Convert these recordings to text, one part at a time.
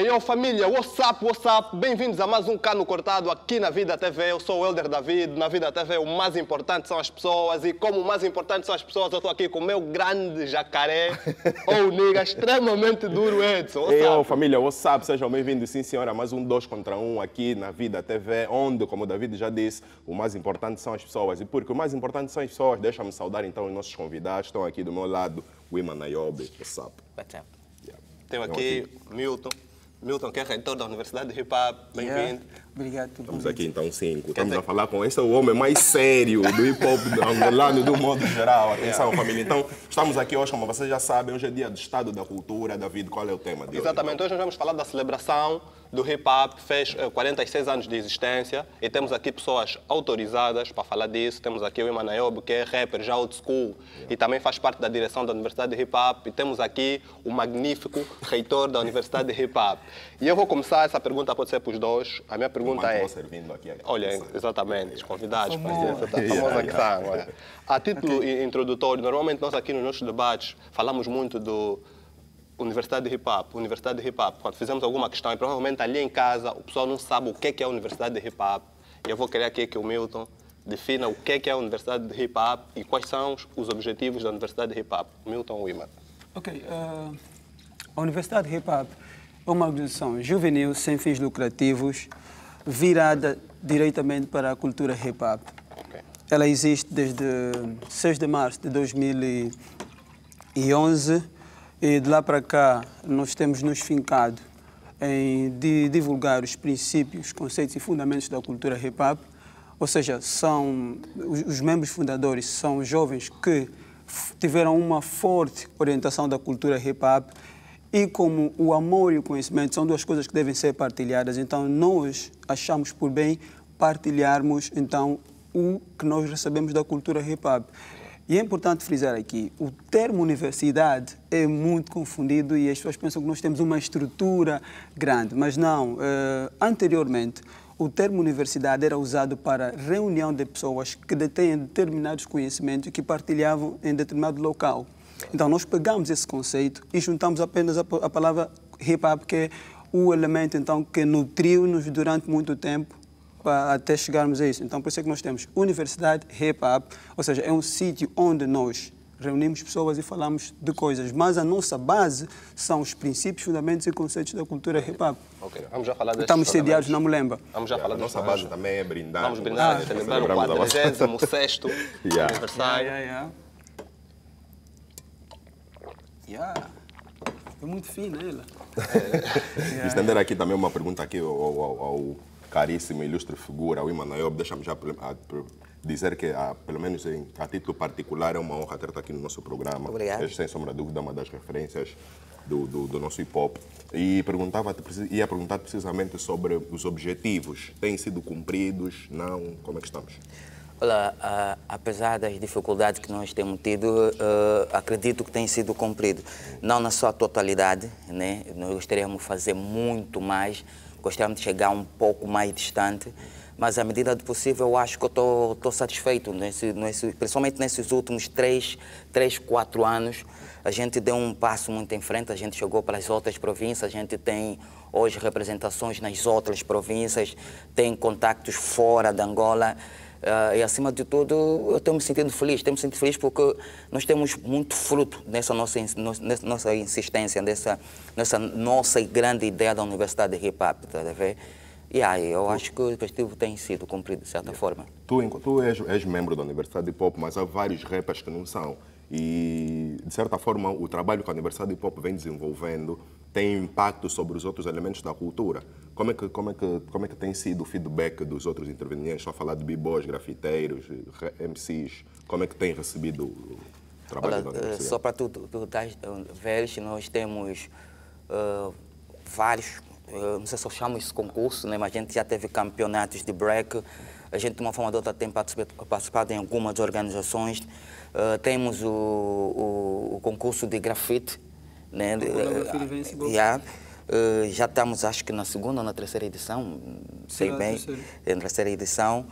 E aí, família, what's up? Bem-vindos a mais um Cano Cortado aqui na Vida TV. Eu sou o Elder David. Na Vida TV o mais importante são as pessoas. E como o mais importante são as pessoas, eu estou aqui com o meu grande jacaré, ou nigga, extremamente duro, Edson. E aí, família, what's up? Sejam bem-vindos, sim senhora, mais um 2 contra 1 aqui na Vida TV, onde, como o David já disse, o mais importante são as pessoas. E porque o mais importante são as pessoas, deixa-me saudar então os nossos convidados. Estão aqui do meu lado, o Iman Nayobe. What's up? What's up? Yeah. Tenho aqui Milton. Milton, que é reitor da Universidade de Hip Hop, bem-vindo. Obrigado. Estamos aqui então 5. Estamos a falar com esse é o homem mais sério do hip hop angolano do modo geral. Atenção, família. Então, estamos aqui hoje, como vocês já sabem, hoje é dia do Estado da Cultura. David, qual é o tema de hoje? Exatamente, hoje nós vamos falar da celebração do hip hop, fez 46 anos de existência e temos aqui pessoas autorizadas para falar disso. Temos aqui o Iman Nayobe, que é rapper já old school e também faz parte da direção da Universidade de Hip Hop. E temos aqui o magnífico reitor da Universidade de Hip Hop. E eu vou começar, essa pergunta pode ser para os dois. A minha pergunta é... servindo aqui. Olha, exatamente, os convidados, famosa que são. A título introdutório, normalmente nós aqui nos nossos debates falamos muito do Universidade de Hip Hop, Universidade de Hip Hop. Quando fizemos alguma questão, e provavelmente ali em casa o pessoal não sabe o que é a Universidade de Hip Hop. E eu vou querer aqui que o Milton defina o que é a Universidade de Hip Hop e quais são os objetivos da Universidade de Hip Hop. Milton Wiman. Ok, a Universidade de Hip Hop é uma organização juvenil sem fins lucrativos, virada diretamente para a cultura hip hop. Okay. Ela existe desde 6 de março de 2011 e de lá para cá nós temos nos fincado em divulgar os princípios, conceitos e fundamentos da cultura hip hop. Ou seja, são os membros fundadores são jovens que tiveram uma forte orientação da cultura hip hop. E como o amor e o conhecimento são duas coisas que devem ser partilhadas, então nós achamos por bem partilharmos então o que nós recebemos da cultura hip hop. E é importante frisar aqui, o termo universidade é muito confundido e as pessoas pensam que nós temos uma estrutura grande, mas não. Anteriormente, o termo universidade era usado para reunião de pessoas que detêm determinados conhecimentos e que partilhavam em determinado local. Então, nós pegamos esse conceito e juntamos apenas a palavra hip-hop, que é o elemento então, que nutriu-nos durante muito tempo até chegarmos a isso. Então, por isso é que nós temos Universidade Hip-Hop, ou seja, é um sítio onde nós reunimos pessoas e falamos de coisas, mas a nossa base são os princípios, fundamentos e conceitos da cultura hip-hop. Ok, vamos já falar desses Estamos sediados na Mulemba. Vamos já falar a nossa base também é brindar. Vamos brindar, celebrar o 46º aniversário. É muito fina ela. Estender aqui também uma pergunta aqui ao caríssimo, ilustre figura, o Iman Nayobe. Deixa-me já dizer que, pelo menos a título particular, é uma honra ter-te aqui no nosso programa. Obrigado. És, sem sombra de dúvida, uma das referências do nosso hip-hop. E ia perguntar precisamente sobre os objetivos. Têm sido cumpridos? Não? Como é que estamos? Olha, apesar das dificuldades que nós temos tido, acredito que tem sido cumprido. Não na sua totalidade, né? Nós gostaríamos de fazer muito mais, gostaríamos de chegar um pouco mais distante, mas à medida do possível eu acho que eu estou satisfeito, principalmente nesses últimos 3, 4 anos. A gente deu um passo muito em frente, a gente chegou para as outras províncias, a gente tem hoje representações nas outras províncias, tem contactos fora de Angola. E, acima de tudo, eu estou me sentindo feliz. Estou me sentindo feliz porque nós temos muito fruto nessa nossa insistência, nessa nossa grande ideia da Universidade de Hip Hop, tá a ver? E aí, eu acho que o objetivo tem sido cumprido, de certa forma. Tu és membro da Universidade de Hip Hop, mas há vários rappers que não são. E, de certa forma, o trabalho que a Universidade de Hip Hop vem desenvolvendo tem impacto sobre os outros elementos da cultura. Como é que tem sido o feedback dos outros intervenientes? Estou a falar de b-boys, grafiteiros, MCs. Como é que tem recebido o trabalho da universidade? Só para tu veres, nós temos vários, não sei se eu chamo isso concurso, né? Mas a gente já teve campeonatos de break. A gente, de uma forma ou de outra, tem participado em algumas organizações. Temos o concurso de grafite, né? Já estamos, acho que na segunda ou na terceira edição, sei bem, na terceira edição.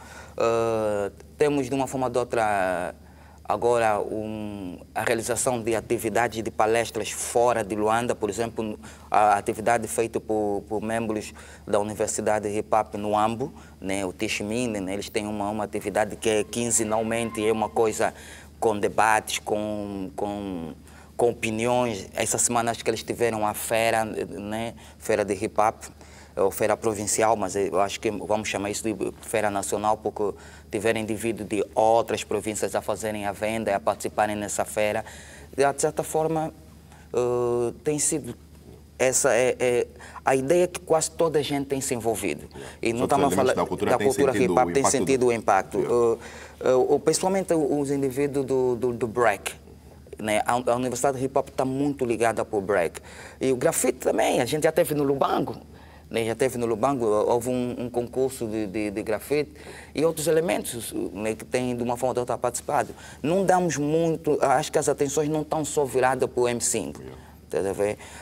Temos, de uma forma ou de outra, Agora, a realização de atividades de palestras fora de Luanda, por exemplo, a atividade feita por membros da Universidade de Hip Hop no Ambo, né, o Tishmine, né, eles têm uma atividade que é quinzenalmente, é uma coisa com debates, com opiniões. Essa semana acho que eles tiveram a feira, né, feira de hip hop, ou feira provincial, mas eu acho que vamos chamar isso de feira nacional, porque tiveram indivíduos de outras províncias a fazerem a venda, a participarem nessa feira. De certa forma, tem sido essa a ideia que quase toda a gente tem se envolvido. E não estamos a falar da cultura hip hop, tem sentido o impacto. Principalmente os indivíduos do break. Né? A Universidade de Hip Hop está muito ligada para o break. E o grafite também, a gente já teve no Lubango. Né? Já teve no Lubango, houve um concurso de grafite e outros elementos, né, que têm de uma forma ou outra participado. Não damos muito, acho que as atenções não estão só viradas para o M5.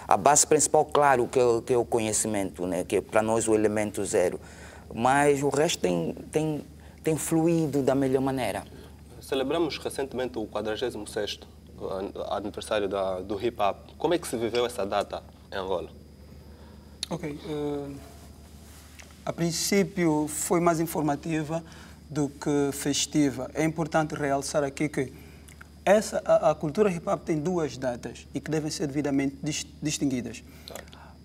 A base principal, claro, que é o conhecimento, né, que é para nós o elemento zero. Mas o resto tem fluído da melhor maneira. Celebramos recentemente o 46º aniversário do hip hop. Como é que se viveu essa data em Angola? Ok. A princípio foi mais informativa do que festiva. É importante realçar aqui que a cultura hip hop tem duas datas e que devem ser devidamente distinguidas.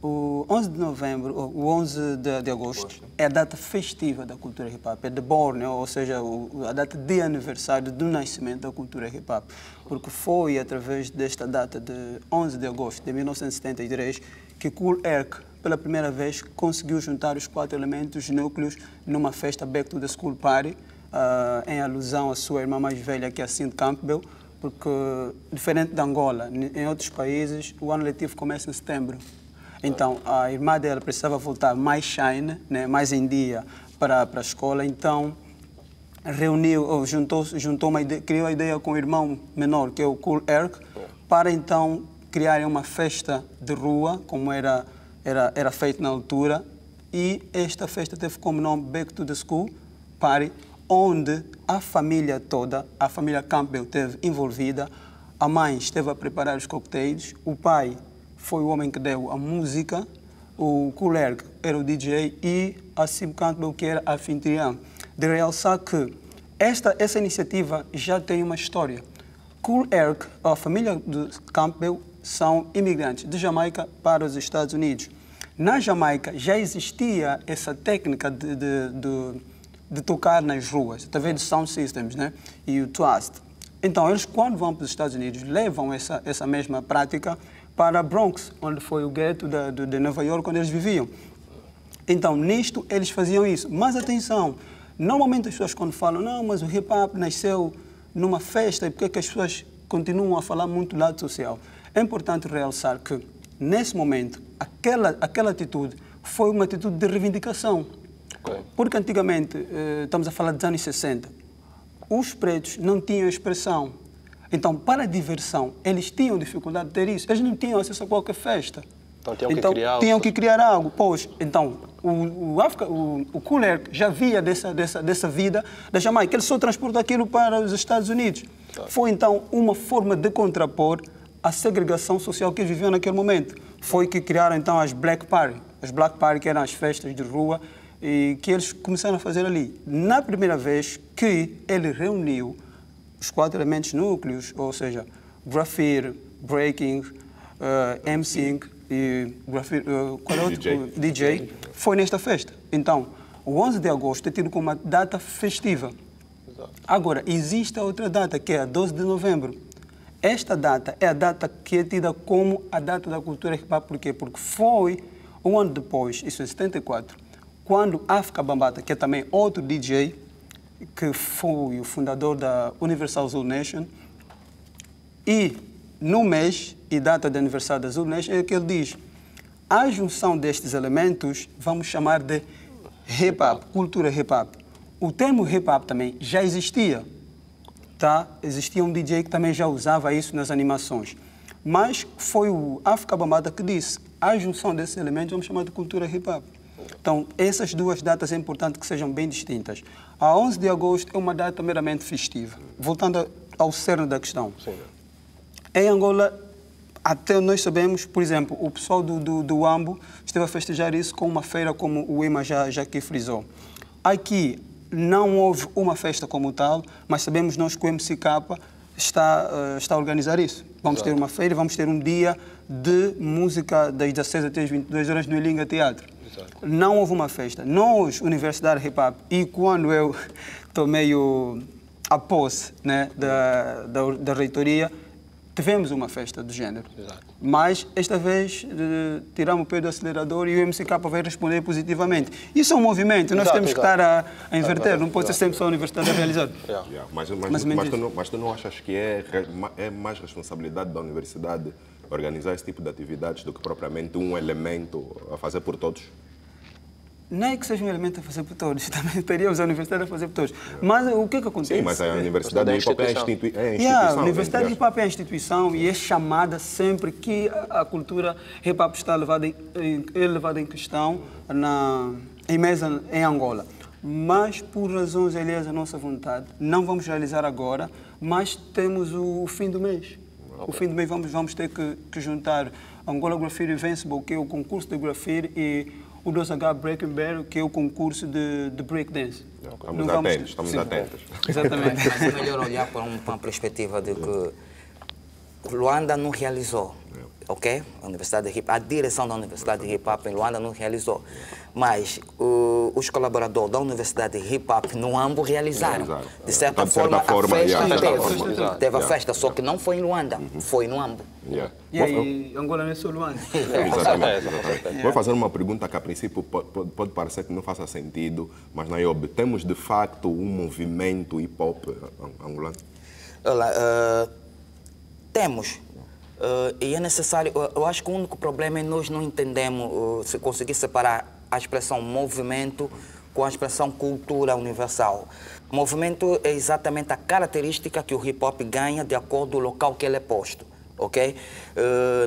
O 11 de novembro, o 11 de agosto, é a data festiva da cultura hip hop, é the born, ou seja, a data de aniversário do nascimento da cultura hip hop. Porque foi através desta data de 11 de agosto de 1973 que Kool Herc, pela primeira vez, conseguiu juntar os 4 elementos núcleos numa festa Back to the School Party, em alusão à sua irmã mais velha, que é a Cindy Campbell, porque, diferente de Angola, em outros países, o ano letivo começa em setembro. Então, a irmã dela precisava voltar mais shine, né, mais em dia para a escola. Então, criou a ideia com o irmão menor, que é o Kool Herc, para então criarem uma festa de rua, como era feito na altura. E esta festa teve como nome Back to the School Party, onde a família toda, a família Campbell esteve envolvida. A mãe esteve a preparar os coquetéis, o pai foi o homem que deu a música, o Kool Herc era o DJ e a Cindy Campbell, que era a anfitriã. De realçar que essa iniciativa já tem uma história. Kool Herc, a família de Campbell, são imigrantes de Jamaica para os Estados Unidos. Na Jamaica já existia essa técnica de tocar nas ruas, através de sound systems, né? E o twist. Então, eles, quando vão para os Estados Unidos, levam essa mesma prática para Bronx, onde foi o gueto de Nova York, onde eles viviam. Então, nisto, eles faziam isso. Mas, atenção, normalmente as pessoas quando falam, não, mas o hip-hop nasceu numa festa, e por que as pessoas continuam a falar muito do lado social? É importante realçar que, nesse momento, aquela atitude foi uma atitude de reivindicação. Okay. Porque, antigamente, estamos a falar dos anos 60, os pretos não tinham expressão. Então, para a diversão, eles tinham dificuldade de ter isso. Eles não tinham acesso a qualquer festa. Então, tinham que criar algo. Pois, então, o Kool Herc já via dessa vida da Jamaica. Ele só transportou aquilo para os Estados Unidos. Tá. Foi, então, uma forma de contrapor a segregação social que eles viviam naquele momento. Foi que criaram, então, as Black Party. As Black Party, que eram as festas de rua, e que eles começaram a fazer ali. Na primeira vez que ele reuniu os 4 elementos núcleos, ou seja, graffiti, breaking, MCing e qual é outro? DJ, foi nesta festa. Então, o 11 de agosto é tido como uma data festiva. Agora, existe a outra data, que é a 12 de novembro. Esta data é a data que é tida como a data da cultura hip hop. Por quê? Porque foi um ano depois, isso em 74, quando Afrika Bambaataa, que é também outro DJ, que foi o fundador da Universal Zulu Nation, e no mês e data de aniversário da Zulu Nation é que ele diz: a junção destes elementos vamos chamar de hip-hop, cultura hip-hop. O termo hip-hop também já existia, tá? Existia um DJ que também já usava isso nas animações, mas foi o Afrika Bambaataa que disse: a junção desses elementos vamos chamar de cultura hip-hop. Então, essas duas datas é importante que sejam bem distintas. A 11 de agosto é uma data meramente festiva. Voltando ao cerne da questão. Sim. Em Angola, até nós sabemos, por exemplo, o pessoal do Ambo esteve a festejar isso com uma feira, como o Ema já aqui frisou. Aqui não houve uma festa como tal, mas sabemos nós que o MCK está a organizar isso. Vamos ter uma feira, vamos ter um dia de música das 16 até as 22 horas no Ilinga Teatro. Exato. Não houve uma festa. Nós, Universidade Hip Hop, e quando eu tomei a posse, né, da reitoria, tivemos uma festa do género. Exato. Mas, esta vez, tiramos o pé do acelerador e o MCK vai responder positivamente. Isso é um movimento, nós temos que estar a inverter, não pode ser sempre só a universidade a realizar. Mas tu não achas que é mais responsabilidade da universidade organizar esse tipo de atividades do que propriamente um elemento a fazer por todos? Não é que seja um elemento a fazer por todos, também teríamos a universidade a fazer por todos. Mas o que acontece? Sim, mas a Universidade de Hip Hop é a instituição. A Universidade de Hip Hop é a instituição e é chamada sempre que a cultura hip hop está levada em questão em mesa em Angola. Mas, por razões alheias à nossa vontade, não vamos realizar agora, mas temos o fim do mês. Okay. O fim do mês vamos ter que juntar Angola Graffiti Invincible, que é o concurso de graffiti, e o 2H Breaking Bad, que é o concurso de breakdance. Estamos atentos. Exatamente. Mas é melhor olhar para uma perspectiva de que Luanda não realizou, ok? A direção da Universidade de Hip Hop em Luanda não realizou. Mas os colaboradores da Universidade de Hip Hop no Ambo realizaram. De certa forma, a festa teve a festa, só que não foi em Luanda, foi no Ambo. E aí, Angola não é só Luanda. Exatamente. Vou fazer uma pergunta que a princípio pode parecer que não faça sentido, mas Nayobe, temos de facto um movimento hip hop angolano? Olha, temos. E é necessário, eu acho que o único problema é nós não entendemos, se conseguir separar a expressão movimento com a expressão cultura universal. Movimento é exatamente a característica que o hip hop ganha de acordo com o local que ele é posto. Okay?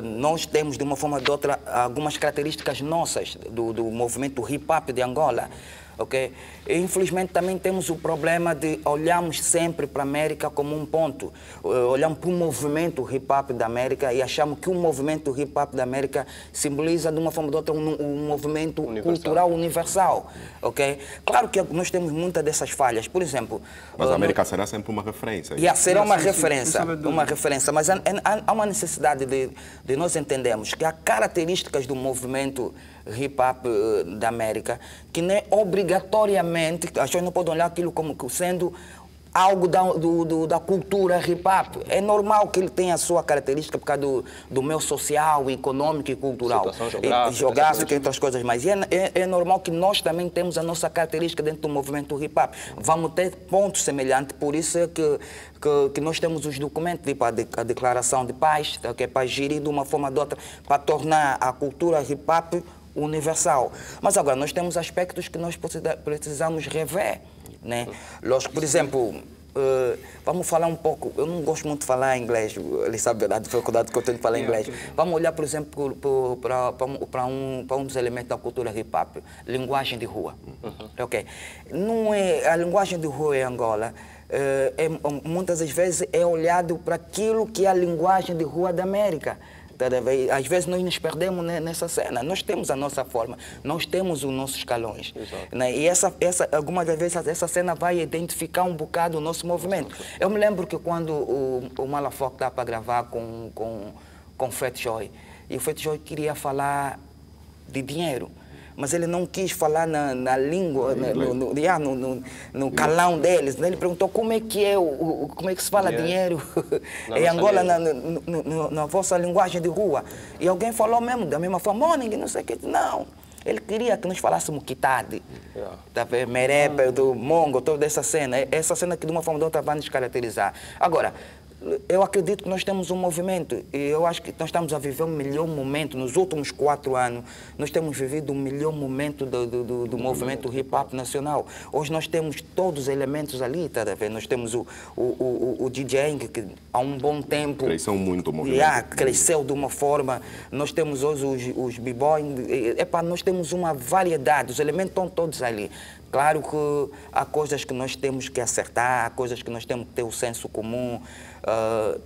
Nós temos, de uma forma ou de outra, algumas características nossas do movimento hip hop de Angola. Okay? E, infelizmente, também temos o problema de olharmos sempre para a América como um ponto. Olhamos para o movimento hip-hop da América e achamos que o movimento hip-hop da América simboliza, de uma forma ou de outra, um movimento cultural universal. Okay? Claro que nós temos muitas dessas falhas. Por exemplo... Mas a América será sempre uma referência. Será uma referência. Mas há uma necessidade de nós entendermos que há características do movimento hip-hop da América que não é obrigatoriamente, as pessoas não podem olhar aquilo como sendo algo da cultura hip-hop. É normal que ele tenha a sua característica por causa do meio social, econômico e cultural. Geográfica e outras coisas mais. E é normal que nós também temos a nossa característica dentro do movimento hip-hop. Vamos ter pontos semelhantes, por isso é que nós temos os documentos, tipo a declaração de paz, que é para gerir de uma forma ou de outra, para tornar a cultura hip-hop universal. Mas agora, nós temos aspectos que nós precisamos rever. Né? Lógico, por exemplo, vamos falar um pouco, eu não gosto muito de falar inglês, ele sabe a dificuldade que eu tenho de falar inglês. Vamos olhar, por exemplo, para um dos elementos da cultura hip-hop, linguagem de rua. Okay. Não é, a linguagem de rua em Angola, muitas das vezes é olhado para aquilo que é a linguagem de rua da América. Às vezes nós nos perdemos nessa cena. Nós temos a nossa forma, nós temos os nossos escalões. Né? E algumas das vezes essa cena vai identificar um bocado o nosso movimento. Eu me lembro que quando o Malafoque estava para gravar com o Fat Joy, e o Fat Joy queria falar de dinheiro, mas ele não quis falar na língua, no calão deles. Ele perguntou como é que se fala dinheiro em Angola, na vossa linguagem de rua. E alguém falou mesmo, da mesma forma, morning, não sei o que. Não, ele queria que nós falássemos kitade, merepe, do mongo, toda essa cena. Essa cena que de uma forma ou de outra vai nos caracterizar. Agora, eu acredito que nós temos um movimento, e eu acho que nós estamos a viver um melhor momento. Nos últimos 4 anos, nós temos vivido um melhor momento do movimento hip-hop nacional. Hoje nós temos todos os elementos ali, tá a ver? Nós temos o DJing, que há um bom tempo... Cresceu muito o movimento. Cresceu de uma forma... Nós temos hoje os b-boys, nós temos uma variedade, os elementos estão todos ali. Claro que há coisas que nós temos que acertar, há coisas que nós temos que ter o senso comum,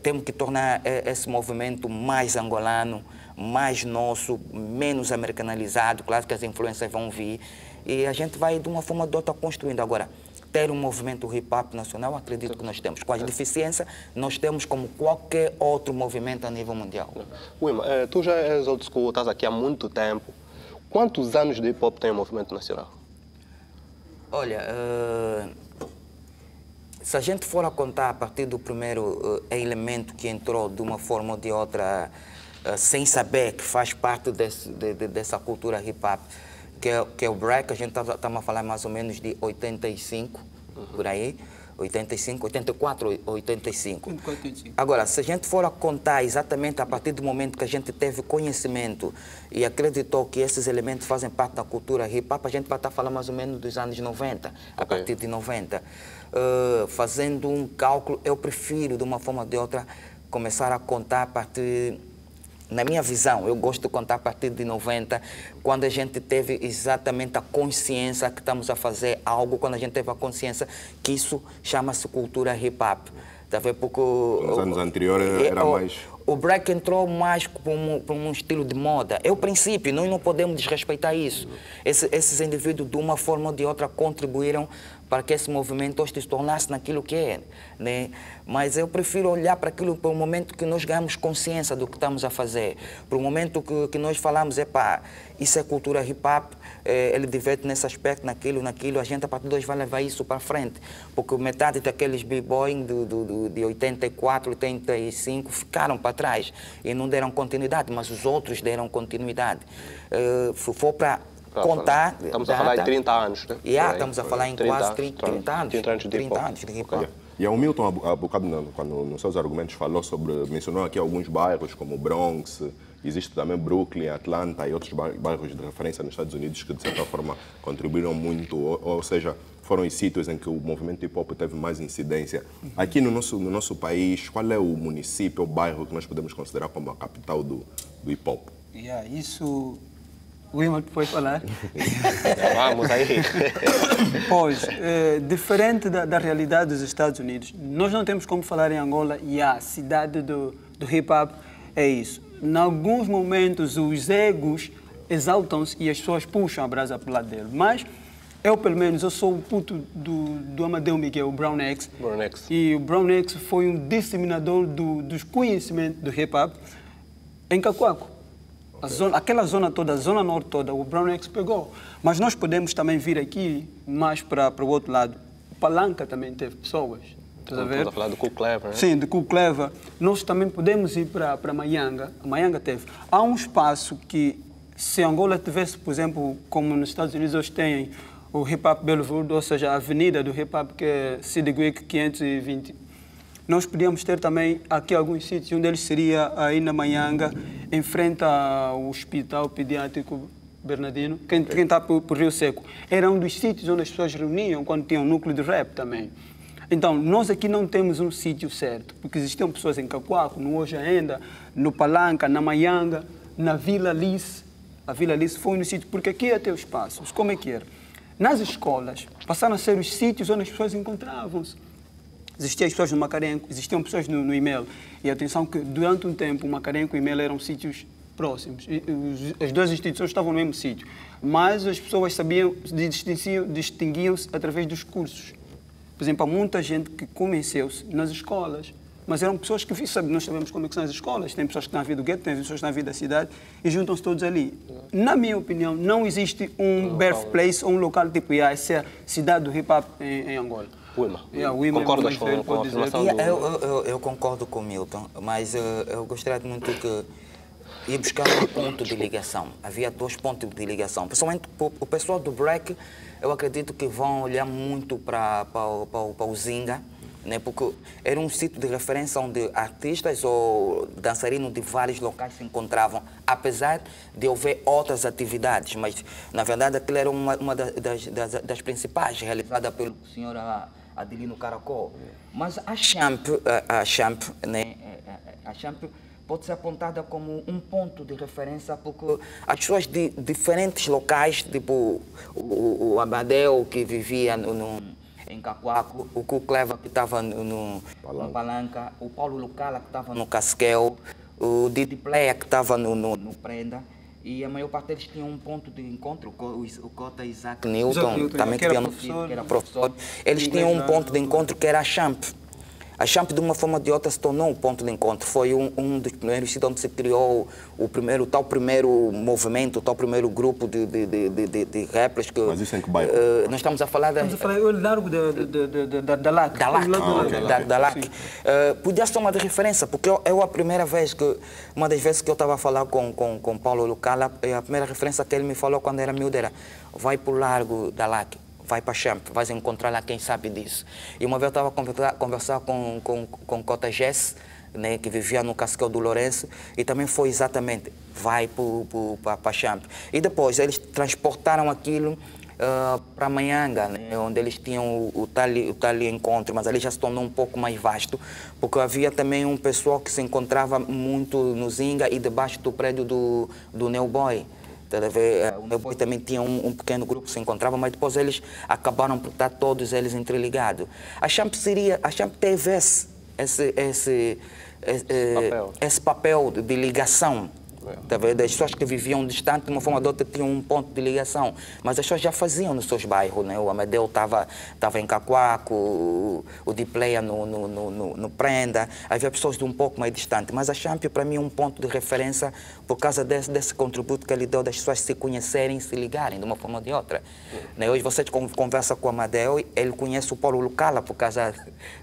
temos que tornar esse movimento mais angolano, mais nosso, menos americanizado. Claro que as influências vão vir e a gente vai de uma forma ou de outra construindo. Agora, ter um movimento hip-hop nacional, acredito que nós temos. Com as deficiências, nós temos como qualquer outro movimento a nível mundial. Wilma, tu já és old school, estás aqui há muito tempo. Quantos anos de hip-hop tem o movimento nacional? Olha, se a gente for a contar a partir do primeiro elemento que entrou de uma forma ou de outra, sem saber que faz parte dessa cultura hip-hop, que é o break, a gente está a falar mais ou menos de 85, por aí, 85, 84, 85. Agora, se a gente for a contar exatamente a partir do momento que a gente teve conhecimento e acreditou que esses elementos fazem parte da cultura hip-hop, a gente vai estar falando mais ou menos dos anos 90, a partir de 90. Fazendo um cálculo, eu prefiro, de uma forma ou de outra, começar a contar a partir... Na minha visão, eu gosto de contar a partir de 90, quando a gente teve exatamente a consciência que estamos a fazer algo, quando a gente teve a consciência que isso chama-se cultura hip-hop. Porque nos anos anteriores era mais... O break entrou mais como um estilo de moda. É o princípio, nós não podemos desrespeitar isso. Esses indivíduos, de uma forma ou de outra, contribuíram para que esse movimento hoje se tornasse naquilo que é, né? Mas eu prefiro olhar para aquilo, para o momento que nós ganhamos consciência do que estamos a fazer, para o momento que nós falamos, isso é cultura hip-hop, ele diverte nesse aspecto, naquilo, a gente a partir de hoje vai levar isso para frente, porque metade daqueles b-boys de 84, 85 ficaram para trás e não deram continuidade, mas os outros deram continuidade. Se for para contar... Estamos a falar em 30 anos, né? Estamos a falar em quase 30 anos. 30 anos de hip-hop. E o Milton, há bocado, quando nos seus argumentos, mencionou aqui alguns bairros como Bronx, existe também Brooklyn, Atlanta e outros bairros de referência nos Estados Unidos que, de certa forma, contribuíram muito, ou seja, foram os sítios em que o movimento hip-hop teve mais incidência. Aqui no nosso país, qual é o município ou bairro que nós podemos considerar como a capital do hip-hop? Isso... O Wilma pode falar. Vamos aí. Pois, diferente da realidade dos Estados Unidos, nós não temos como falar em Angola e a cidade do hip-hop é isso. Em alguns momentos, os egos exaltam-se e as pessoas puxam a brasa para o lado dele. Mas eu, pelo menos, eu sou o puto do Amadeu Miguel, o Brown X. E o Brown X foi um disseminador dos conhecimentos do hip-hop em Cacoaco. Aquela zona toda, a zona norte toda, o Brown X pegou. Mas nós podemos também vir aqui mais para o outro lado. O Palanca também teve pessoas. Estamos a falar do Cool Clever, né? Sim, do Cool Clever. Nós também podemos ir para Maianga. A Maianga teve. Há um espaço que, se Angola tivesse, por exemplo, como nos Estados Unidos hoje tem o Hip Hop Boulevard, ou seja, a avenida do Hip Hop, que é Sidiguic 520, nós podíamos ter também aqui alguns sítios, um deles seria aí na Maianga, em frente ao Hospital Pediátrico Bernardino, quem está por Rio Seco. Era um dos sítios onde as pessoas reuniam quando tinha um núcleo de rap também. Então, nós aqui não temos um sítio certo, porque existiam pessoas em Cacoaco, no Hoje Ainda, no Palanca, na Maianga, na Vila Alice. A Vila Alice foi um sítio, porque aqui ia ter os espaços. Como é que era? Nas escolas, passaram a ser os sítios onde as pessoas encontravam-se. Existiam as pessoas no Macarenco, existiam pessoas no e-mail. E atenção que durante um tempo o Macarenco e o e-mail eram sítios próximos. As duas instituições estavam no mesmo sítio. Mas as pessoas distinguiam-se através dos cursos. Por exemplo, há muita gente que conheceu-se nas escolas. Mas eram pessoas que nós sabemos como é que são as escolas. Tem pessoas que estão na vida do gueto, tem pessoas que estão na vida da cidade e juntam-se todos ali. Na minha opinião, não existe um birthplace ou um local tipo essa é a cidade do hip-hop em Angola. Wilma, concordas com a afirmação do... Eu concordo com o Milton, mas eu gostaria muito que ia buscar um ponto de ligação. Havia 2 pontos de ligação. Principalmente o pessoal do break, eu acredito que vão olhar muito para o Zinga, né? Porque era um sítio de referência onde artistas ou dançarinos de vários locais se encontravam, apesar de haver outras atividades, mas na verdade aquilo era uma das principais, realizada pelo senhor Adelino Caracol. Mas a Champ, né? A Champ pode ser apontada como um ponto de referência, porque as pessoas de diferentes locais, tipo o Amadeu, que vivia em Cacoaco, o Cucleva, que estava no Palanca, o Paulo Lucala, que estava no Casquel, o Didi Pleia, que estava no Prenda, e a maior parte deles tinha um ponto de encontro, o Cota Isaac Newton, também que era professor, eles tinham um ponto de encontro que era a Champ. A Champ, de uma forma ou de outra, se tornou um ponto de encontro. Foi um dos primeiros sítios onde se criou o tal primeiro movimento, o tal primeiro grupo de rappers. Mas isso em que bairro? Nós estamos a falar da... Estamos a falar o largo da LAC. Da LAC. Podia ser uma de referência, porque a primeira vez uma das vezes que eu estava a falar com Paulo Lucala, a primeira referência que ele me falou quando era miúdo era: vai para o largo da LAC. Vai para a Champ, vais encontrar lá quem sabe disso. E uma vez eu estava a conversar com Cota Jess, né, que vivia no Casquel do Lourenço, e também foi exatamente, vai para a Champ. E depois eles transportaram aquilo para Manhanga, né, onde eles tinham o tal encontro, mas ali já se tornou um pouco mais vasto, porque havia também um pessoal que se encontrava muito no Zinga e debaixo do prédio do New Boy. O meu boy também tinha um pequeno grupo que se encontrava, mas depois eles acabaram por estar todos eles interligados. A Champ teve esse papel de ligação. Das pessoas que viviam distante, de uma forma ou de outra, tinham um ponto de ligação. Mas as pessoas já faziam nos seus bairros, né? O Amadeu estava em Cacoaco, o Dipleia no Prenda. Havia pessoas de um pouco mais distante. Mas a Champ, para mim, é um ponto de referência por causa desse contributo que ele deu das pessoas se conhecerem, se ligarem de uma forma ou de outra. Né? Hoje você conversa com o Amadeu, ele conhece o Paulo Lucala por causa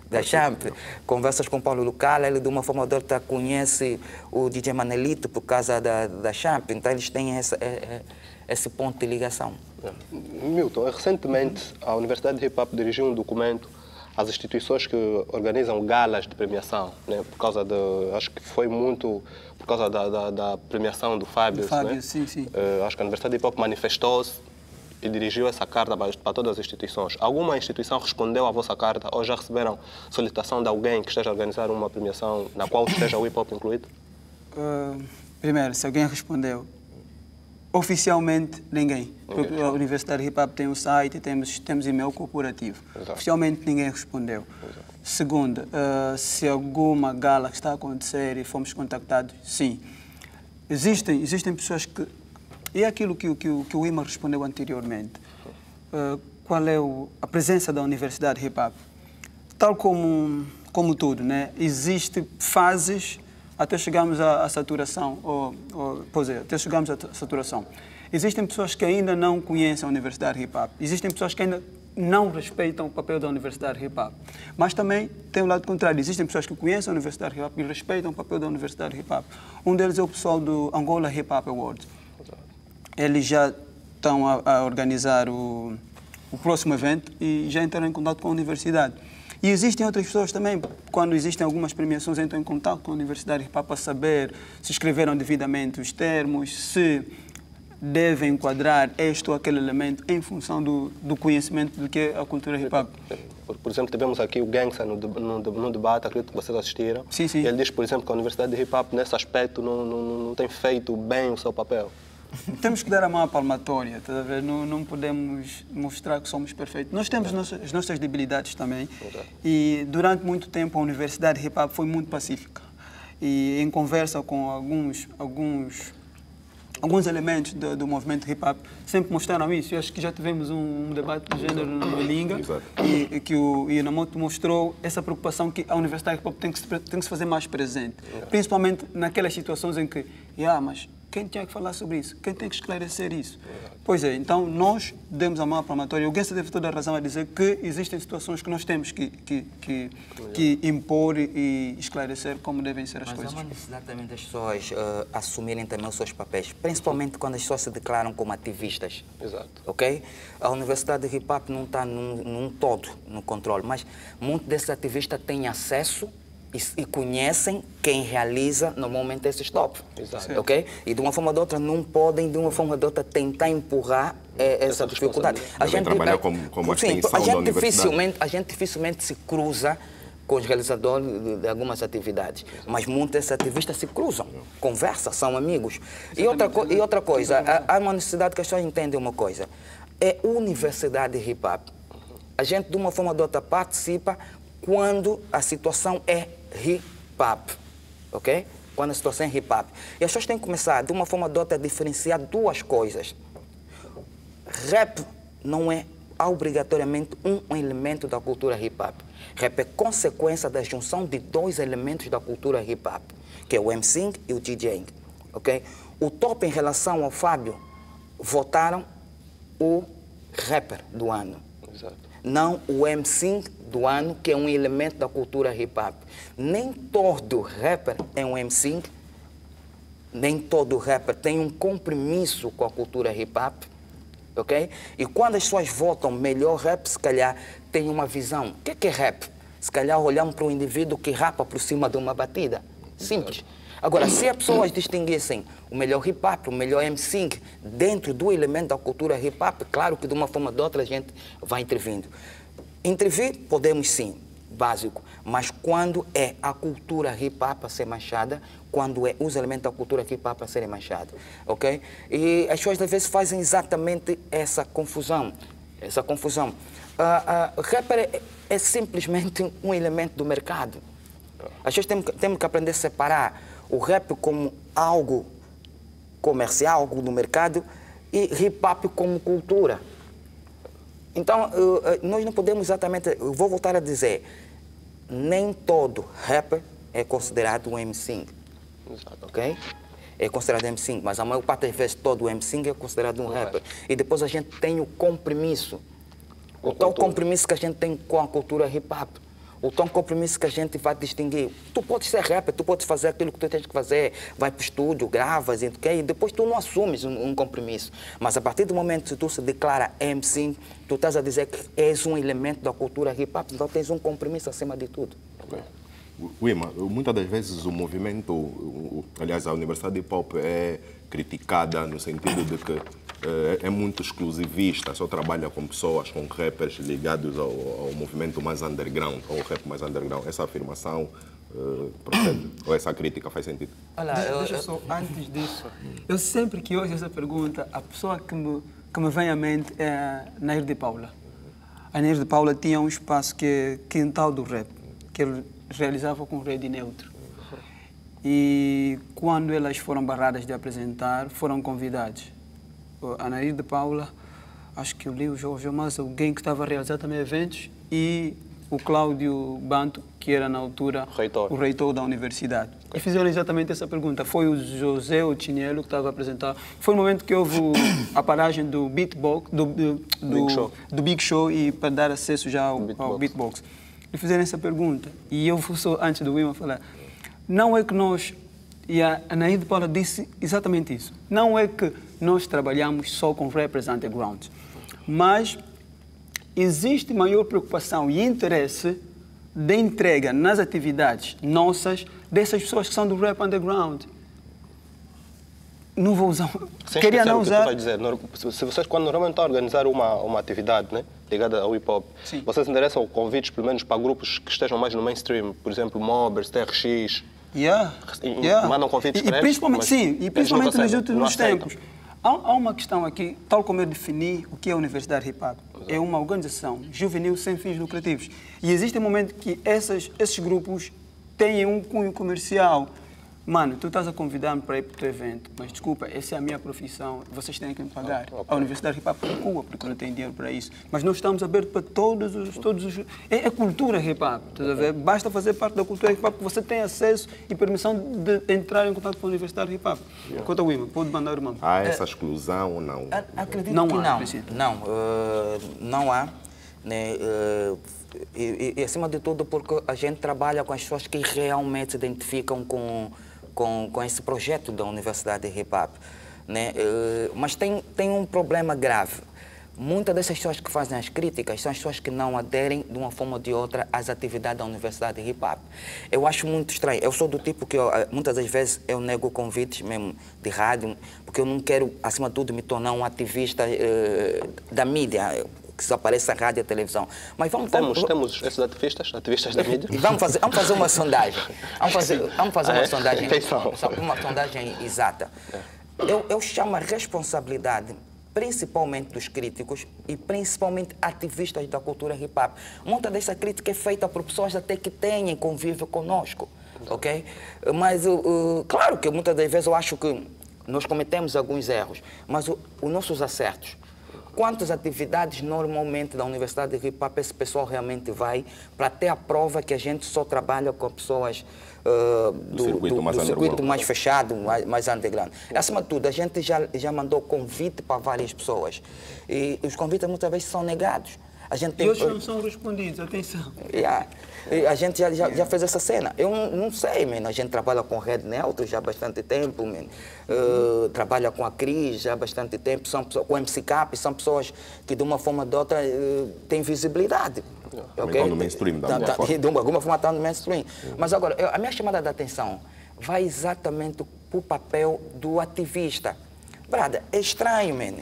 da Champ. Conversas com o Paulo Lucala, ele de uma forma ou de outra conhece o DJ Manelito por causa da Champ. Então eles têm esse ponto de ligação. Milton, recentemente a Universidade de Hip Hop dirigiu um documento às instituições que organizam galas de premiação, né? Por causa acho que foi muito por causa da premiação do Fábio. Né? Sim. Acho que a Universidade de Hip Hop manifestou-se e dirigiu essa carta para todas as instituições. Alguma instituição respondeu à vossa carta ou já receberam solicitação de alguém que esteja a organizar uma premiação na qual esteja o hip hop incluído? Primeiro, se alguém respondeu, oficialmente ninguém. Porque a Universidade de Hip Hop tem um site, temos e-mail corporativo. Exato. Oficialmente ninguém respondeu. Exato. Segundo, se alguma gala está a acontecer e fomos contactados, sim. Existem pessoas que... E é aquilo que o Ima respondeu anteriormente. Qual é a presença da Universidade de Hip Hop? Tal como tudo, né? Existem fases até chegarmos à saturação. Até chegarmos à saturação. Existem pessoas que ainda não conhecem a Universidade de Hip Hop. Existem pessoas que ainda não respeitam o papel da Universidade de Hip Hop. Mas também tem o lado contrário. Existem pessoas que conhecem a Universidade de Hip Hop e respeitam o papel da Universidade de Hip Hop. Um deles é o pessoal do Angola Hip Hop Awards. Eles já estão a organizar o próximo evento e já entraram em contato com a universidade. E existem outras pessoas também, quando existem algumas premiações, entram em contato com a Universidade de Hip Hop para saber se escreveram devidamente os termos, se devem enquadrar este ou aquele elemento em função do conhecimento do que é a cultura hip hop. Por exemplo, tivemos aqui o Gangsta no debate, acredito que vocês assistiram. Sim. E ele diz, por exemplo, que a Universidade de Hip Hop, nesse aspecto, não tem feito bem o seu papel. Temos que dar a mão à palmatória, tá a ver? Não podemos mostrar que somos perfeitos. Nós temos as nossas debilidades também. E durante muito tempo a Universidade de Hip Hop foi muito pacífica. E em conversa com alguns elementos do movimento hip hop sempre mostraram isso. Eu acho que já tivemos um debate de género no Belinga e que o Inamoto mostrou essa preocupação que a Universidade de Hip Hop tem que se fazer mais presente. Principalmente naquelas situações em que, mas quem tinha que falar sobre isso? Quem tem que esclarecer isso? Pois é, então nós demos a mão à palmatória. O Guessa teve toda a razão a dizer que existem situações que nós temos que impor e esclarecer como devem ser as coisas. Mas há uma necessidade também das pessoas assumirem também os seus papéis, principalmente quando as pessoas se declaram como ativistas. Exato. Ok? A Universidade de Hip Hop não está num todo no controle, mas muitos desses ativistas têm acesso e conhecem quem realiza normalmente esses top. Exato. Ok? E de uma forma ou de outra não podem, de uma forma ou de outra, tentar empurrar essa dificuldade. Trabalhar como extensão da universidade. A gente dificilmente se cruza com os realizadores de algumas atividades, mas muitos desses ativistas se cruzam, conversam, são amigos. E outra coisa, há uma necessidade que as pessoas entendem uma coisa. É Universidade de Hip Hop. A gente, de uma forma ou de outra, participa quando a situação é hip hop, ok? Quando a situação é hip hop. E as pessoas têm que começar, de uma forma ou de outra, a diferenciar duas coisas. Rap não é obrigatoriamente um elemento da cultura hip hop. Rap é consequência da junção de dois elementos da cultura hip hop, que é o MCing e o DJing, ok? O top, em relação ao Fábio, votaram o rapper do ano. Exato. Não o MCing do ano, que é um elemento da cultura hip-hop. Nem todo rapper é um MCing, nem todo rapper tem um compromisso com a cultura hip-hop, ok? E quando as pessoas votam melhor rap, se calhar tem uma visão. O que é rap? Se calhar olhamos para um indivíduo que rapa por cima de uma batida. Simples. Agora, se as pessoas distinguissem o melhor hip-hop, o melhor MCing, dentro do elemento da cultura hip-hop, claro que de uma forma ou de outra a gente vai intervindo. Intervir, podemos sim, básico, mas quando é a cultura hip-hop a ser manchada, quando é os elementos da cultura hip-hop a serem manchados, ok? E as pessoas às vezes fazem exatamente essa confusão. Rapper é simplesmente um elemento do mercado. As pessoas temos que aprender a separar o rap como algo comercial, algo do mercado, e hip-hop como cultura. Então, nós não podemos exatamente... Eu vou voltar a dizer, nem todo rapper é considerado um MCing. Exato. Ok? É considerado MCing, mas a maior parte das vezes todo MCing é considerado um rapper. E depois a gente tem o compromisso. O tal compromisso que a gente tem com a cultura hip-hop. O tom compromisso que a gente vai distinguir. Tu podes ser rapper, tu podes fazer aquilo que tu tens que fazer, vai para o estúdio, gravas, e depois tu não assumes um compromisso. Mas a partir do momento que tu se declara MC, tu estás a dizer que és um elemento da cultura hip-hop, então tens um compromisso acima de tudo. Okay. Wima, muitas das vezes o movimento, aliás, a Universidade de Hip Hop é criticada no sentido de que é muito exclusivista, só trabalha com pessoas, com rappers ligados ao movimento mais underground, ao rap mais underground. Essa afirmação procede? Ou essa crítica faz sentido? Olha, deixa só, antes disso, eu sempre que ouço essa pergunta, a pessoa que me vem à mente é a Nair de Paula. A Nair de Paula tinha um espaço que é Quintal do Rap, que ele realizava com rede neutro. E quando elas foram barradas de apresentar, foram convidados. A Nair de Paula, acho que o Leo Jorge, mas alguém que estava a realizar também eventos, e o Cláudio Banto, que era na altura o reitor da universidade. E fizeram exatamente essa pergunta. Foi o José Otinello que estava a apresentar. Foi no momento que houve a paragem do beatbox, do Big Show, e para dar acesso já ao beatbox. E fizeram essa pergunta. E eu só, antes do Wima falar, não é que nós... E a Nair de Paula disse exatamente isso. Não é que nós trabalhamos só com rappers underground, mas existe maior preocupação e interesse de entrega nas atividades nossas dessas pessoas que são do rap underground. Não vou usar... Queria não usar... Que tu dizer. Se vocês, quando normalmente estão a organizar uma atividade, né, ligada ao hip-hop, vocês endereçam convites, pelo menos, para grupos que estejam mais no mainstream, por exemplo, Mobbers, TRX... Mandam convites para eles, principalmente nos últimos tempos. Há uma questão aqui, tal como eu defini o que é a Universidade Hip Hop. É uma organização juvenil sem fins lucrativos. E existe um momento que esses grupos têm um cunho comercial. mano, tu estás a convidar-me para ir para o teu evento, mas desculpa, essa é a minha profissão, vocês têm que me pagar. A Universidade Hip Hop recua porque não tem dinheiro para isso. Mas nós estamos abertos para todos os... É cultura Hip Hop, estás a ver? Basta fazer parte da cultura Hip Hop que você tem acesso e permissão de entrar em contato com a Universidade Hip Hop. Conta, Wima, pode mandar o irmão. Há essa exclusão ou não? Acredito Não que há, não. Não há. Né? E acima de tudo porque a gente trabalha com as pessoas que realmente se identificam com esse projeto da Universidade Hip Hop. Né? Mas tem um problema grave. Muitas dessas pessoas que fazem as críticas são as pessoas que não aderem de uma forma ou de outra às atividades da Universidade Hip Hop. Eu acho muito estranho. Eu sou do tipo que muitas das vezes eu nego convites mesmo de rádio, porque eu não quero, acima de tudo, me tornar um ativista da mídia, que só aparece na rádio e televisão. Mas temos esses ativistas da mídia. Vamos fazer uma sondagem. Vamos fazer uma sondagem. Uma sondagem exata. Eu chamo a responsabilidade principalmente dos críticos e principalmente ativistas da cultura hip hop. Muita dessa crítica é feita por pessoas até que têm convívio conosco, ok? Mas, claro que muitas das vezes eu acho que nós cometemos alguns erros, mas os nossos acertos, quantas atividades normalmente da Universidade de Hip Hop esse pessoal realmente vai para ter a prova que a gente só trabalha com pessoas do circuito mais fechado, mais underground. Acima de tudo, a gente já mandou convite para várias pessoas e os convites muitas vezes são negados. E hoje não são respondidos, atenção. A gente já fez essa cena. Eu não sei, man. A gente trabalha com Red Neutro já há bastante tempo, man. Trabalha com a Cris já há bastante tempo, com o MC Cap, são pessoas que de uma forma ou de outra têm visibilidade. Okay? Estão no mainstream, de alguma forma estão no mainstream. Mas agora, a minha chamada de atenção vai exatamente para o papel do ativista. Brada, é estranho, man.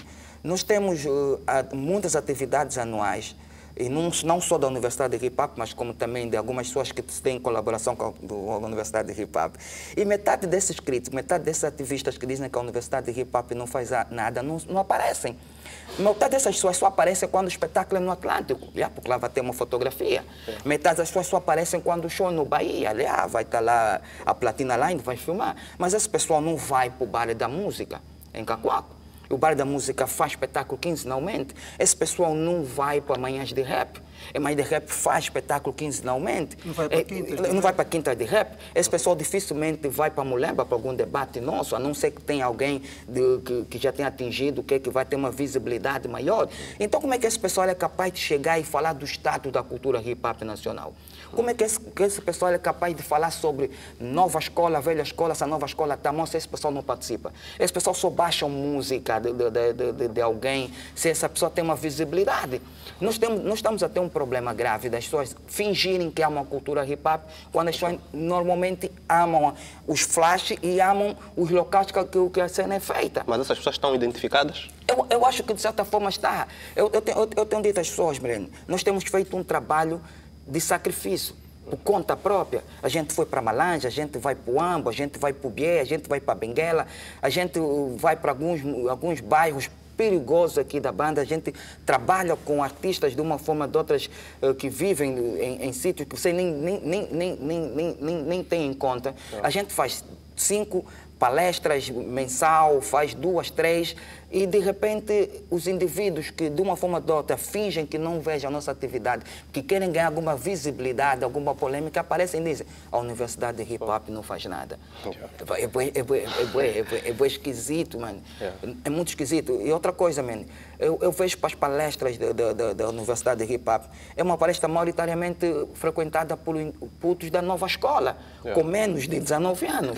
Nós temos muitas atividades anuais, e não só da Universidade de Hip Hop, mas como também de algumas pessoas que têm colaboração com a Universidade de Hip Hop. E metade desses críticos, metade desses ativistas que dizem que a Universidade de Hip Hop não faz nada, não aparecem. Metade dessas pessoas só aparecem quando o espetáculo é no Atlântico, porque lá vai ter uma fotografia. Metade das pessoas só aparecem quando o show é no Bahia, vai estar lá a Platina Line, vai filmar. Mas esse pessoal não vai para o Bar da Música, em Cacoaco. O Bar da Música faz espetáculo quinzenalmente. Esse pessoal não vai para Manhãs de Rap. A Manhã de Rap faz espetáculo quinzenalmente. Não vai para quintas. Não vai para quintas de rap. Esse pessoal dificilmente vai para Mulemba para algum debate nosso, a não ser que tenha alguém que já tenha atingido, que vai ter uma visibilidade maior. Então, como é que esse pessoal é capaz de chegar e falar do status da cultura hip-hop nacional? Como é que esse pessoal é capaz de falar sobre nova escola, velha escola, se a nova escola está mal, se esse pessoal não participa? Esse pessoal só baixa música de alguém se essa pessoa tem uma visibilidade. Nós estamos a ter um problema grave das pessoas fingirem que amam a cultura hip-hop quando as pessoas normalmente amam os flash e amam os locais que a cena é feita. Mas essas pessoas estão identificadas? Eu acho que de certa forma está. Eu tenho dito às pessoas, Breno, nós temos feito um trabalho de sacrifício, por conta própria. A gente foi para Malanja, a gente vai para o Ambo, a gente vai para o Bié, a gente vai para Benguela, a gente vai para alguns bairros perigosos aqui da banda, a gente trabalha com artistas de uma forma ou de outras que vivem em sítios que você nem tem em conta. A gente faz 5 palestras mensal, faz 2, 3, e de repente os indivíduos que de uma forma ou de outra fingem que não vejam a nossa atividade, que querem ganhar alguma visibilidade, alguma polêmica, aparecem e dizem: a Universidade de Hip Hop não faz nada. É esquisito, mano. É muito esquisito. E outra coisa, mano, eu vejo para as palestras da Universidade de Hip Hop, é uma palestra maioritariamente frequentada por putos da nova escola, com menos de 19 anos.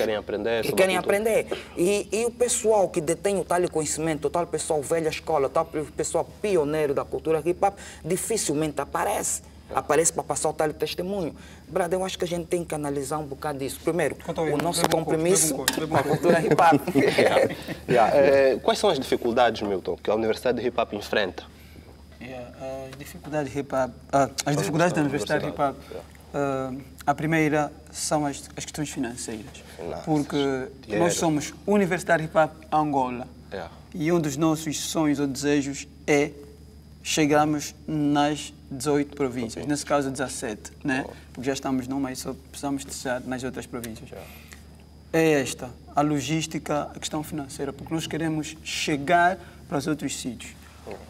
Querem aprender. E o pessoal que detém o tal conhecimento, o tal pessoal velha escola, o tal pessoal pioneiro da cultura hip hop, dificilmente aparece. Aparece para passar o tal testemunho. Brad, eu acho que a gente tem que analisar um bocado disso. Primeiro, o nosso compromisso com a cultura hip hop. Quais são as dificuldades, Milton, que a Universidade de Hip Hop enfrenta? As dificuldades da Universidade de Hip Hop. A primeira são as questões financeiras, porque nós somos Universidade Hip Hop Angola e um dos nossos sonhos ou desejos é chegarmos nas 18 províncias, nesse caso 17, né? Porque já estamos numa e só precisamos de estar nas outras províncias. é esta, a logística, a questão financeira, porque nós queremos chegar para os outros sítios.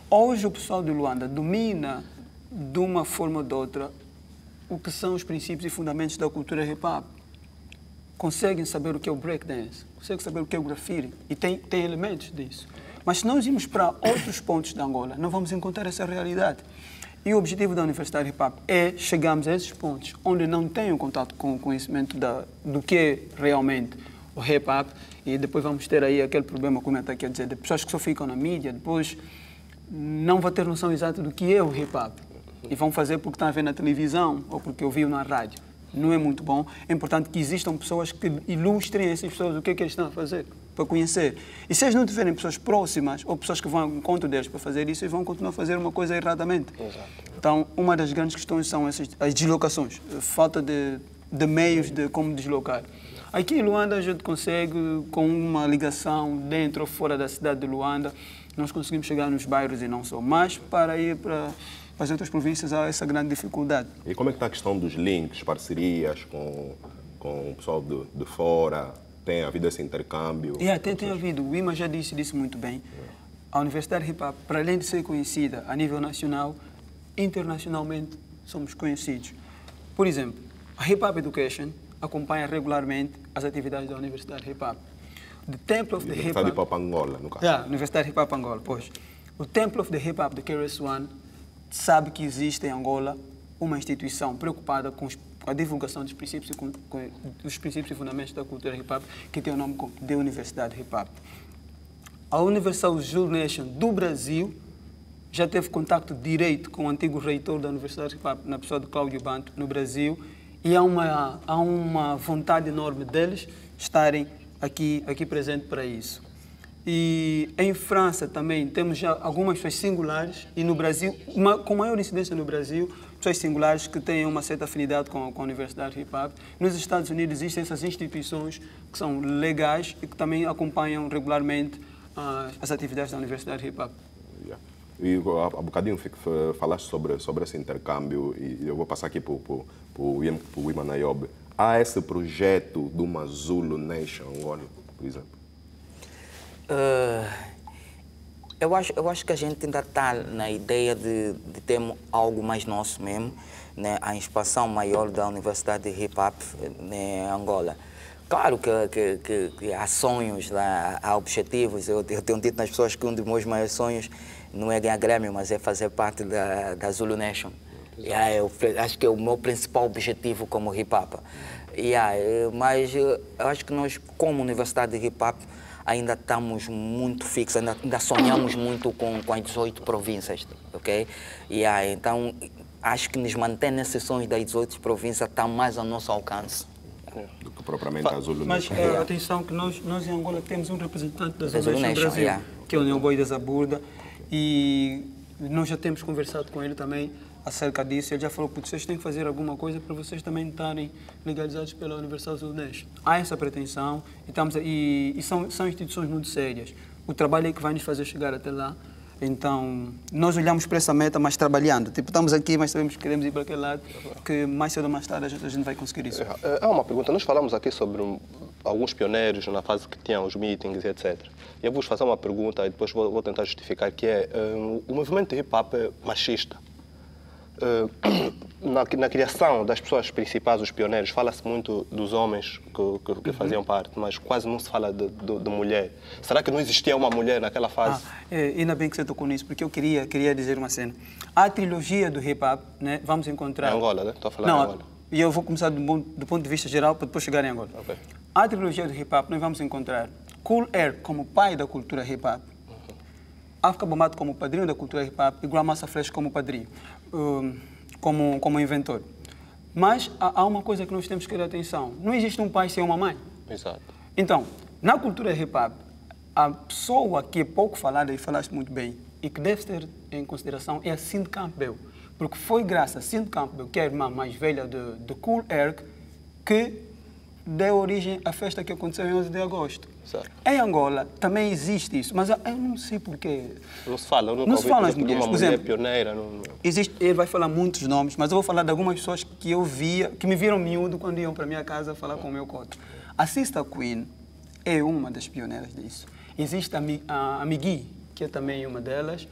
Hoje o pessoal de Luanda domina, de uma forma ou de outra, o que são os princípios e fundamentos da cultura hip-hop. Conseguem saber o que é o breakdance, conseguem saber o que é o graffiti, e tem elementos disso. Mas se nós irmos para outros pontos de Angola, não vamos encontrar essa realidade. E o objetivo da Universidade Hip Hop é chegarmos a esses pontos onde não tenham contato com o conhecimento do que é realmente o hip hop, e depois vamos ter aí aquele problema, como eu estou aqui a dizer, de pessoas que só ficam na mídia, depois não vão ter noção exata do que é o hip hop. E vão fazer porque estão a ver na televisão ou porque ouviram na rádio. Não é muito bom. É importante que existam pessoas que ilustrem essas pessoas o que é que eles estão a fazer, para conhecer. E se eles não tiverem pessoas próximas ou pessoas que vão ao encontro deles para fazer isso, eles vão continuar a fazer uma coisa erradamente. Exato. Então, uma das grandes questões são as deslocações, a falta de meios de como deslocar. Aqui em Luanda a gente consegue, com uma ligação dentro ou fora da cidade de Luanda, nós conseguimos chegar nos bairros e não só, mas para ir para as outras províncias há essa grande dificuldade. E como é que está a questão dos links, parcerias com o pessoal de fora? Tem havido esse intercâmbio? Tem havido. O Ima já disse muito bem. A Universidade Hip Hop, para além de ser conhecida a nível nacional, internacionalmente somos conhecidos. Por exemplo, a Hip Hop Education acompanha regularmente as atividades da Universidade Hip Hop. The Temple of the Hip Hop... Universidade Hip Hop Angola, no caso. Universidade Hip Hop Angola, pois. O Temple of the Hip Hop, do KRS-One, sabe que existe em Angola uma instituição preocupada com a divulgação dos princípios e fundamentos da cultura hip-hop, que tem o nome de Universidade Hip-Hop. A Universal Zulu Nation do Brasil já teve contato direto com o antigo reitor da Universidade Hip-Hop, na pessoa de Cláudio Banto, no Brasil, e há uma vontade enorme deles estarem aqui presente para isso. E em França também temos já algumas pessoas singulares, e no Brasil, com maior incidência no Brasil, pessoas singulares que têm uma certa afinidade com a Universidade Hip Hop. Nos Estados Unidos existem essas instituições que são legais e que também acompanham regularmente as atividades da Universidade Hip Hop. E há bocadinho falaste sobre esse intercâmbio, e eu vou passar aqui para o Ima Nayobe. Há esse projeto de uma Zulu Nation Angola, por exemplo? Eu acho que a gente ainda está na ideia de ter algo mais nosso mesmo, né? A expansão maior da Universidade de Hip Hop em Angola. Claro que há sonhos, há objetivos. Eu tenho dito nas pessoas que um dos meus maiores sonhos não é ganhar Grêmio, mas é fazer parte da Zulu Nation. Eu acho que é o meu principal objetivo como hip hop. Mas eu acho que nós, como Universidade de Hip Hop, ainda estamos muito fixos, ainda sonhamos muito com as 18 províncias, ok? Então, acho que nos manter nesses sonhos das 18 províncias está mais ao nosso alcance. Do que propriamente a Zulu Nation. Mas atenção que nós em Angola temos um representante da Zulu Nation no Brasil, que é o Neoboi da Zaburda, e nós já temos conversado com ele também acerca disso. Ele já falou que vocês têm que fazer alguma coisa para vocês também estarem legalizados pela Universal Zulu Nation. Há essa pretensão e são instituições muito sérias. O trabalho é que vai nos fazer chegar até lá. Então, nós olhamos para essa meta, mas trabalhando. Estamos aqui, mas sabemos que queremos ir para aquele lado, que mais cedo ou mais tarde a gente vai conseguir isso. Há uma pergunta. Nós falamos aqui sobre alguns pioneiros na fase que tinham os meetings, etc. E eu vou fazer uma pergunta e depois vou tentar justificar, que é o movimento de hip-hop é machista. Na criação das pessoas principais, os pioneiros, fala-se muito dos homens que faziam parte, mas quase não se fala de mulher. Será que não existia uma mulher naquela fase? Ainda bem que você tocou nisso, porque eu queria dizer uma cena. A trilogia do hip-hop, né, vamos encontrar... Em Angola, né? Estou a falar em Angola. E eu vou começar do ponto de vista geral para depois chegar em Angola. Okay. A trilogia do hip-hop, nós vamos encontrar Kool Herc como pai da cultura hip-hop, África Bambaataa como padrinho da cultura hip-hop e Grandmaster Flash como padrinho, como inventor. Mas há uma coisa que nós temos que ter atenção. Não existe um pai sem uma mãe. Exato. Então, na cultura hip-hop, a pessoa que é pouco falada, e falaste muito bem, e que deve ter em consideração é a Cindy Campbell. Porque foi graças a Cindy Campbell, que é a irmã mais velha de Kool Herc, que deu origem à festa que aconteceu em 11 de agosto. Certo. Em Angola também existe isso, mas eu não sei porquê. Não se fala, eu nunca não se fala ouvi de uma mulher pioneira. Existe, ele vai falar muitos nomes, mas eu vou falar de algumas pessoas que eu via, que me viram miúdo quando iam para a minha casa falar com o meu coto. A Sister Queen é uma das pioneiras disso. Existe a Migui, que é também uma delas.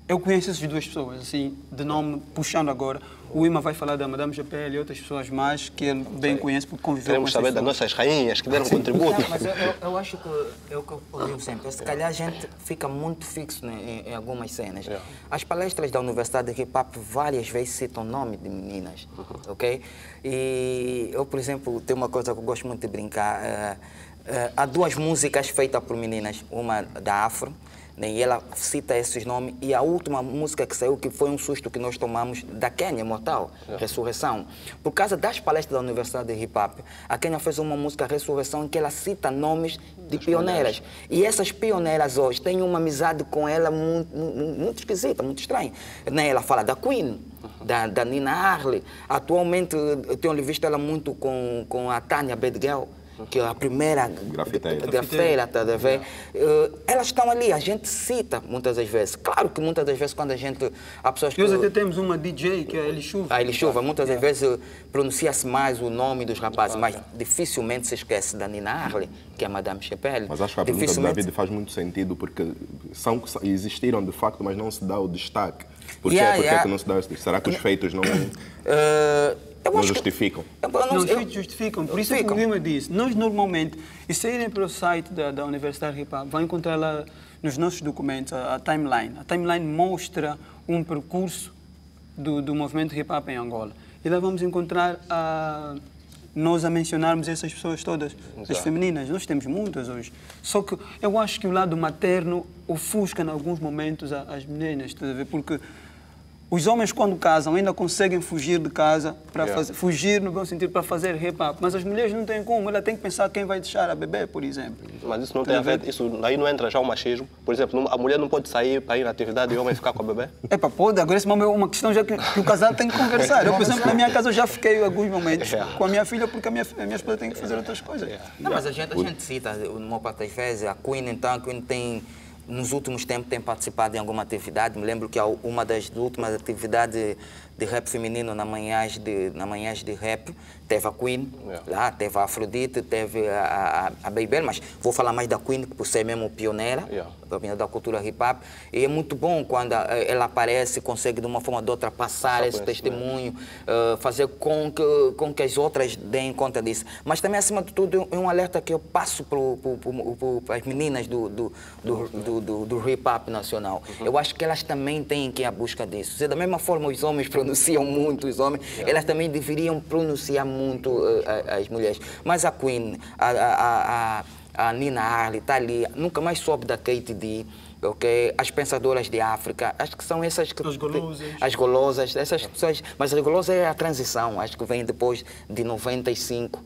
Eu conheço essas duas pessoas, assim, de nome, puxando agora. O Ima vai falar da Madame Chapelle e outras pessoas mais que ele bem conhece porque conviveu com Queremos saber das nossas rainhas que deram contributo. Mas eu acho que é o que eu digo sempre. Se calhar a gente fica muito fixo em algumas cenas. As palestras da Universidade de Hip Hop várias vezes citam o nome de meninas, ok? E eu, por exemplo, tenho uma coisa que eu gosto muito de brincar. Há duas músicas feitas por meninas, uma da Afro, e ela cita esses nomes, e a última música que saiu, que foi um susto que nós tomamos, da Quênia, Mortal, Ressurreição. Por causa das palestras da Universidade de Hip Hop, a Quênia fez uma música, Ressurreição, em que ela cita nomes de pioneiras. E essas pioneiras hoje têm uma amizade com ela muito esquisita, muito estranha. Ela fala da Queen, da Nina Hartley. Atualmente, eu tenho visto ela muito com a Tânia Bedgell, que é a primeira grafiteira, tá a ver? Elas estão ali, a gente cita muitas das vezes. Claro que muitas das vezes quando a gente... Há pessoas que... Nós até temos uma DJ, que é a Eli Chuva. A Eli Chuva, muitas das vezes pronuncia-se mais o nome dos rapazes, mas dificilmente se esquece da Nina Hartley, que é a Madame Chapelle. Mas acho que a pergunta do David faz muito sentido, porque existiram de facto, mas não se dá o destaque. Por que não se dá o destaque? Será que os feitos não... não justificam. Não, os feitos justificam. Por isso é que o Guima disse. Nós, normalmente, e se irem para o site da Universidade Hip Hop, vão encontrar lá nos nossos documentos a timeline. A timeline mostra um percurso do movimento hip hop em Angola. E lá vamos encontrar nós a mencionarmos essas pessoas todas, as femininas. Nós temos muitas hoje. Só que eu acho que o lado materno ofusca, em alguns momentos, as meninas, porque os homens, quando casam, ainda conseguem fugir de casa, para fugir no bom sentido, para fazer hip hop. Mas as mulheres não têm como, ela tem que pensar quem vai deixar a bebê, por exemplo. Mas isso não tem a ver, isso aí não entra já o machismo. Por exemplo, a mulher não pode sair para ir na atividade e o homem ficar com a bebê? Pode, agora esse momento é uma questão já que o casal tem que conversar. Eu, por exemplo, na minha casa eu já fiquei alguns momentos com a minha filha porque a minha esposa tem que fazer outras coisas. Não, mas a gente cita, no parte das vezes, a Queen, então, a Queen tem... Nos últimos tempos tem participado em alguma atividade. Me lembro que uma das últimas atividades de rap feminino na manhãs de rap, teve a Queen, lá, teve a Afrodite, teve a Baby, mas vou falar mais da Queen, por ser mesmo pioneira da cultura hip hop. E é muito bom quando ela aparece, consegue de uma forma ou de outra passar esse testemunho, fazer com que as outras deem conta disso. Mas também, acima de tudo, é um alerta que eu passo para as meninas do hip hop nacional. Eu acho que elas também têm que ir à busca disso. Da mesma forma, os homens pronunciam muito, elas também deveriam pronunciar muito as mulheres. Mas a Queen, a Nina Hartley está ali, nunca mais soube da Kate D. Okay? As pensadoras de África, acho que são essas que... As golosas, essas pessoas. Mas as golosas é a transição, acho que vem depois de 95.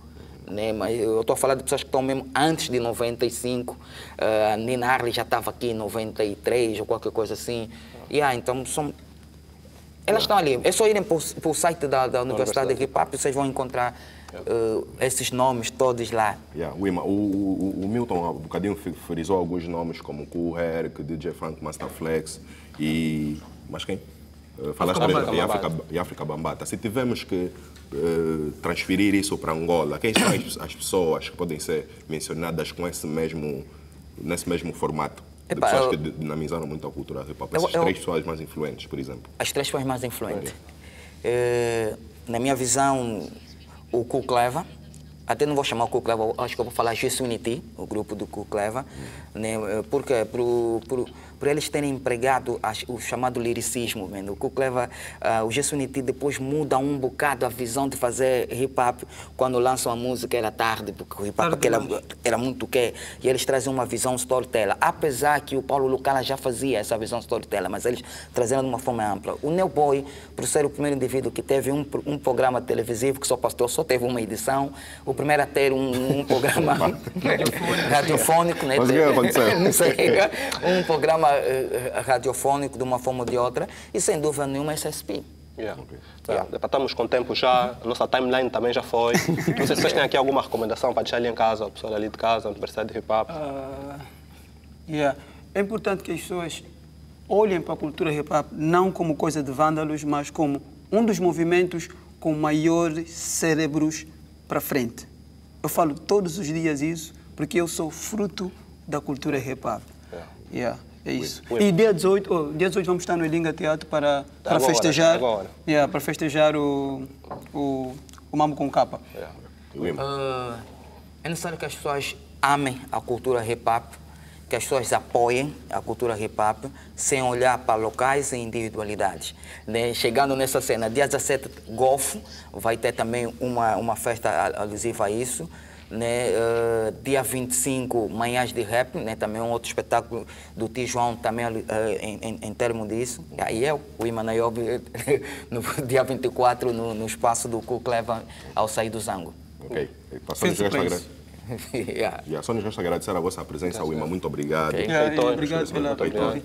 Né? Mas eu estou a falar de pessoas que estão mesmo antes de 95. A Nina Hartley já estava aqui em 93 ou qualquer coisa assim. Então são... Elas estão ali. É só irem para o site da Universidade de Hip Hop, vocês vão encontrar esses nomes todos lá. O Milton, um bocadinho, frisou alguns nomes como Kool Herc, DJ Frank, Masterflex e... Mas quem? Falaste e África Bambata. Se tivermos que transferir isso para Angola, quem são as pessoas que podem ser mencionadas com nesse mesmo formato? De pessoas que dinamizaram muito a cultura hip hop. Essas três pessoas mais influentes, por exemplo. As três pessoas mais influentes. Na minha visão, o Kool Clever. Até não vou chamar o Kool Clever, acho que eu vou falar Jesu Unity, o grupo do Kool Clever. Né? Porque por eles terem empregado o chamado liricismo. O Kool Clever, o Jesu Unity depois muda um bocado a visão de fazer hip hop. Quando lançam a música era tarde, porque o hip hop era muito quê. E eles trazem uma visão storyteller. Apesar que o Paulo Lucala já fazia essa visão storyteller, mas eles traziam de uma forma ampla. O Neo Boy, por ser o primeiro indivíduo que teve um programa televisivo que só teve uma edição, o primeiro a ter um programa radiofônico, né? Mas o que aconteceu? Não sei, um programa radiofônico de uma forma ou de outra, e sem dúvida nenhuma SSP. Estamos com o tempo já, a nossa timeline também já foi. Não sei se vocês têm aqui alguma recomendação para deixar ali em casa, o pessoal ali de casa, a Universidade de Hip Hop. É importante que as pessoas olhem para a cultura hip hop não como coisa de vândalos, mas como um dos movimentos com maiores cérebros para frente. Eu falo todos os dias isso, porque eu sou fruto da cultura hip-hop. Yeah, é isso. E dia 18 vamos estar no Elinga Teatro para festejar. Yeah, para festejar o Mambo com Capa. É necessário que as pessoas amem a cultura hip-hop, que as pessoas apoiem a cultura hip-hop, sem olhar para locais e individualidades. Né? Chegando nessa cena, dia 17, Golfo, vai ter também uma festa alusiva a isso. Né? Dia 25, Manhãs de Rap, né? Também um outro espetáculo do Tio João, também em termos disso. E aí o Imanaiob, no dia 24, no espaço do Cu Cleva, ao sair do Zango. Ok. Só nos resta agradecer a vossa presença, Wima. Muito obrigado. Reitor, obrigado pela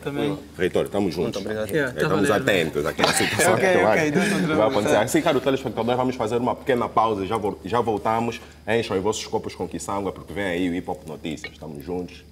também. Reitor, estamos juntos. Muito obrigado. Estamos atentos aqui na situação que vai acontecer. Assim, caro telespectador, vamos fazer uma pequena pausa. Já voltamos. Encham os vossos copos com quiçanga, porque vem aí o Hip Hop Notícias. Estamos juntos.